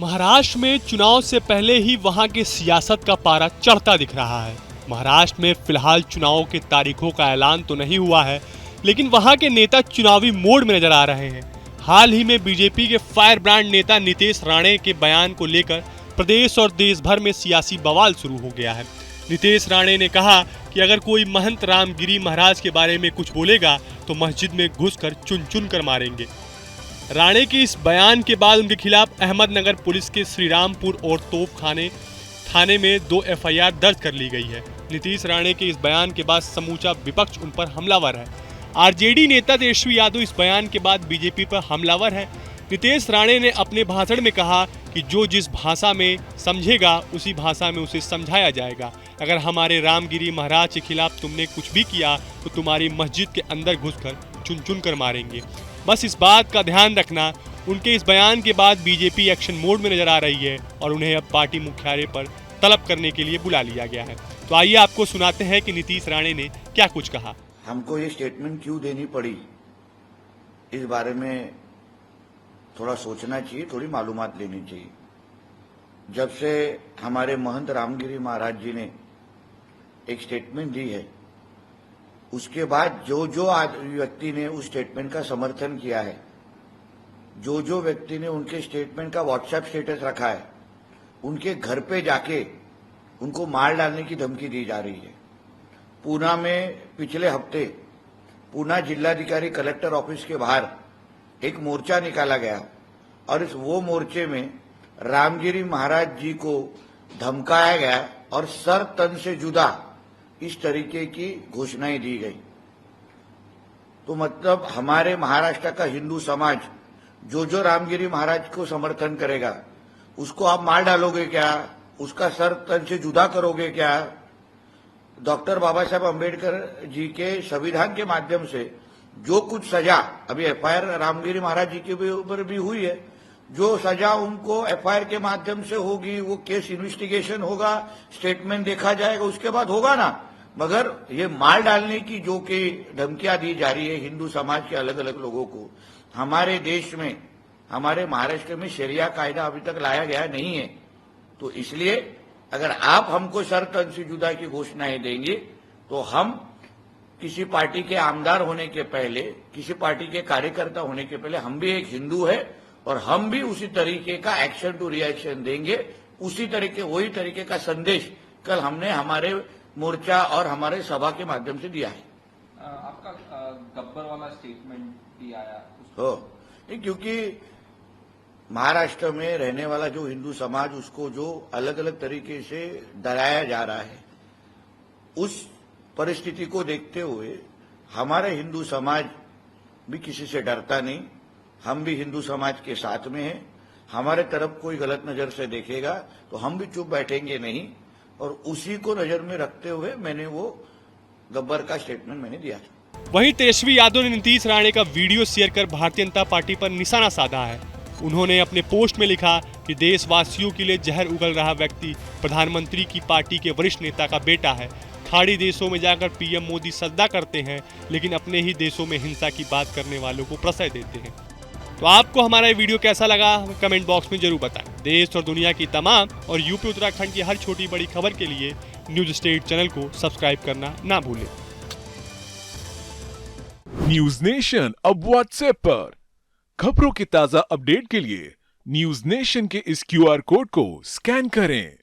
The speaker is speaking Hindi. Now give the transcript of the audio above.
महाराष्ट्र में चुनाव से पहले ही वहां के सियासत का पारा चढ़ता दिख रहा है। महाराष्ट्र में फिलहाल चुनाव के तारीखों का ऐलान तो नहीं हुआ है, लेकिन वहां के नेता चुनावी मोड में नजर आ रहे हैं। हाल ही में बीजेपी के फायर ब्रांड नेता नीतीश राणे के बयान को लेकर प्रदेश और देश भर में सियासी बवाल शुरू हो गया है। नीतीश राणे ने कहा कि अगर कोई महंत रामगिरी महाराज के बारे में कुछ बोलेगा तो मस्जिद में घुसकर चुन चुन कर मारेंगे। राणे के इस बयान के बाद उनके खिलाफ अहमदनगर पुलिस के श्रीरामपुर और तोपखाने थाने में 2 एफआईआर दर्ज कर ली गई है। नीतीश राणे के इस बयान के बाद समूचा विपक्ष उन पर हमलावर है। आरजेडी नेता तेजस्वी यादव इस बयान के बाद बीजेपी पर हमलावर है। नीतीश राणे ने अपने भाषण में कहा कि जो जिस भाषा में समझेगा उसी भाषा में उसे समझाया जाएगा। अगर हमारे रामगिरी महाराज के खिलाफ तुमने कुछ भी किया तो तुम्हारी मस्जिद के अंदर घुसकर चुन चुन कर मारेंगे। बस इस बात का ध्यान रखना। उनके इस बयान के बाद बीजेपी एक्शन मोड में नजर आ रही है और उन्हें अब पार्टी मुख्यालय पर तलब करने के लिए बुला लिया गया है। तो आइए आपको सुनाते हैं कि नीतीश राणे ने क्या कुछ कहा। हमको ये स्टेटमेंट क्यों देनी पड़ी, इस बारे में थोड़ा सोचना चाहिए, थोड़ी मालूमात लेनी चाहिए। जब से हमारे महंत रामगिरी महाराज जी ने एक स्टेटमेंट दी है, उसके बाद जो व्यक्ति ने उस स्टेटमेंट का समर्थन किया है, जो व्यक्ति ने उनके स्टेटमेंट का व्हाट्सएप स्टेटस रखा है, उनके घर पे जाके उनको मार डालने की धमकी दी जा रही है। पूना में पिछले हफ्ते पूना जिलाधिकारी कलेक्टर ऑफिस के बाहर एक मोर्चा निकाला गया और वो मोर्चे में रामगिरी महाराज जी को धमकाया गया और सर तन से जुदा इस तरीके की घोषणाएं दी गई। तो मतलब हमारे महाराष्ट्र का हिंदू समाज जो रामगिरी महाराज को समर्थन करेगा उसको आप मार डालोगे क्या? उसका सर तन से जुदा करोगे क्या? डॉक्टर बाबा साहब अम्बेडकर जी के संविधान के माध्यम से जो कुछ सजा अभी एफआईआर रामगिरी महाराज जी के ऊपर भी हुई है, जो सजा उनको एफआईआर के माध्यम से होगी, वो केस इन्वेस्टिगेशन होगा, स्टेटमेंट देखा जाएगा, उसके बाद होगा ना। मगर ये मार डालने की जो कि धमकियां दी जा रही है हिंदू समाज के अलग अलग लोगों को, हमारे देश में, हमारे महाराष्ट्र में शरिया कायदा अभी तक लाया गया नहीं है। तो इसलिए अगर आप हमको सर तन से जुदा की घोषणाएं देंगे तो हम किसी पार्टी के आमदार होने के पहले, किसी पार्टी के कार्यकर्ता होने के पहले हम भी एक हिंदू है और हम भी उसी तरीके का एक्शन टू रिएक्शन देंगे। उसी तरीके, वही तरीके का संदेश कल हमने हमारे मोर्चा और हमारे सभा के माध्यम से दिया है। आपका गब्बर वाला स्टेटमेंट भी आया हो, क्योंकि महाराष्ट्र में रहने वाला जो हिंदू समाज, उसको जो अलग अलग तरीके से डराया जा रहा है, उस परिस्थिति को देखते हुए हमारे हिंदू समाज भी किसी से डरता नहीं। हम भी हिंदू समाज के साथ में हैं। हमारे तरफ कोई गलत नजर से देखेगा तो हम भी चुप बैठेंगे नहीं, और उसी को नजर में रखते हुए मैंने वो गब्बर का स्टेटमेंट मैंने दिया था। वहीं तेजस्वी यादव ने नीतीश राणे का वीडियो शेयर कर भारतीय जनता पार्टी पर निशाना साधा है। उन्होंने अपने पोस्ट में लिखा कि देशवासियों के लिए जहर उगल रहा व्यक्ति प्रधानमंत्री की पार्टी के वरिष्ठ नेता का बेटा है। खाड़ी देशों में जाकर पीएम मोदी सजदा करते हैं, लेकिन अपने ही देशों में हिंसा की बात करने वालों को प्रश्रय देते हैं। तो आपको हमारा ये वीडियो कैसा लगा कमेंट बॉक्स में जरूर बताएं। देश और दुनिया की तमाम और यूपी उत्तराखंड की हर छोटी बड़ी खबर के लिए न्यूज स्टेट चैनल को सब्सक्राइब करना ना भूलें। न्यूज नेशन अब व्हाट्सएप पर खबरों की ताजा अपडेट के लिए न्यूज नेशन के इस क्यूआर कोड को स्कैन करें।